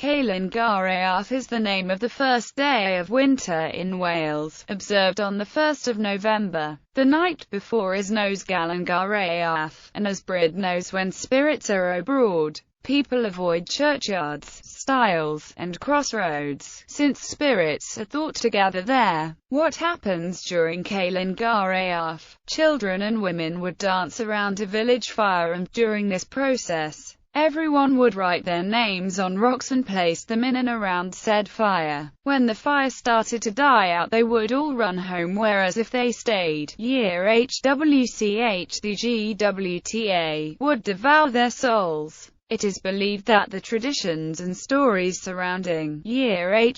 Calan Gaeaf is the name of the first day of winter in Wales, observed on the 1st of November. The night before is known as Calan Gaeaf, and as Bryd knows when spirits are abroad. People avoid churchyards, stiles, and crossroads, since spirits are thought to gather there. What happens during Calan Gaeaf? Children and women would dance around a village fire, and during this process, everyone would write their names on rocks and place them in and around said fire. When the fire started to die out, they would all run home, whereas if they stayed, the GWTA would devour their souls. It is believed that the traditions and stories surrounding the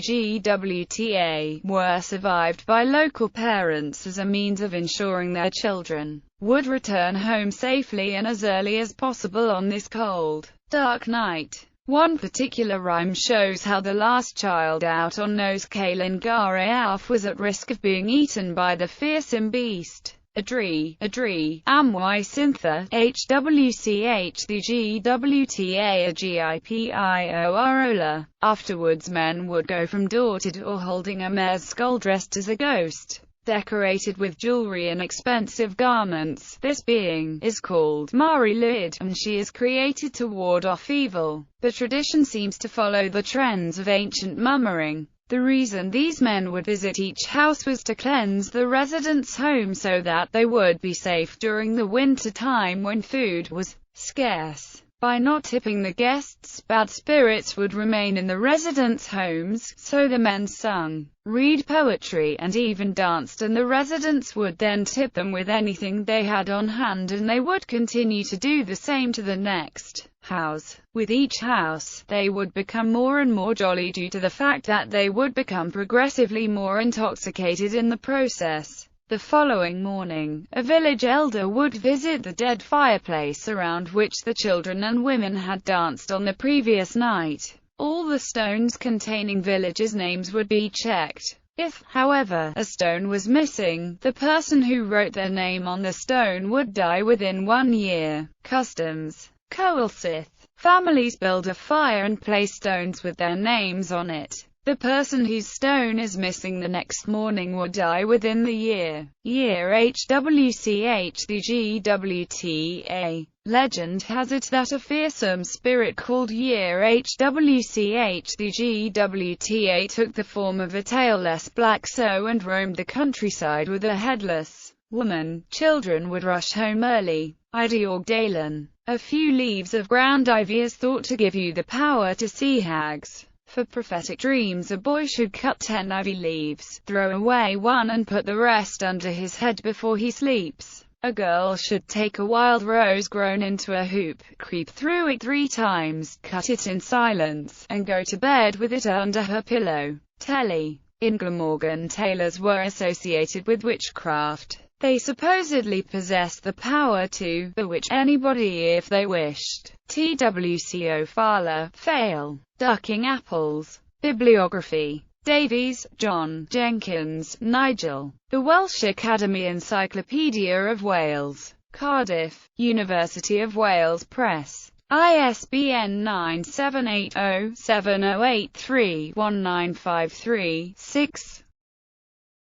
GWTA were survived by local parents as a means of ensuring their children would return home safely and as early as possible on this cold, dark night. One particular rhyme shows how the last child out on Nos Calan Gaeaf was at risk of being eaten by the fearsome beast. Adri, amwy syntha, HWCH the GWTA a GIPIOROLA. Afterwards men would go from door to door holding a mare's skull dressed as a ghost, decorated with jewelry and expensive garments. This being is called Mari Lyd, and she is created to ward off evil. The tradition seems to follow the trends of ancient mummering. The reason these men would visit each house was to cleanse the residents' home so that they would be safe during the winter time when food was scarce. By not tipping the guests, bad spirits would remain in the residents' homes, so the men sung, read poetry, and even danced, and the residents would then tip them with anything they had on hand, and they would continue to do the same to the next house. With each house, they would become more and more jolly due to the fact that they would become progressively more intoxicated in the process. The following morning, a village elder would visit the dead fireplace around which the children and women had danced on the previous night. All the stones containing villagers' names would be checked. If, however, a stone was missing, the person who wrote their name on the stone would die within 1 year. Customs. Coalsith. Families build a fire and place stones with their names on it. The person whose stone is missing the next morning would die within the year. HWCH the GWTA. Legend has it that a fearsome spirit called HWCH the GWTA took the form of a tailless black sow and roamed the countryside with a headless woman. Children would rush home early. Idiog Dalen. A few leaves of ground ivy is thought to give you the power to see hags. For prophetic dreams, a boy should cut 10 ivy leaves, throw away one and put the rest under his head before he sleeps. A girl should take a wild rose grown into a hoop, creep through it 3 times, cut it in silence, and go to bed with it under her pillow. Telly. In Glamorgan, tailors were associated with witchcraft. They supposedly possessed the power to bewitch anybody if they wished. TWCO Fala, fail. Ducking apples. Bibliography. Davies, John, Jenkins, Nigel. The Welsh Academy Encyclopedia of Wales. Cardiff, University of Wales Press. ISBN 9780708319536.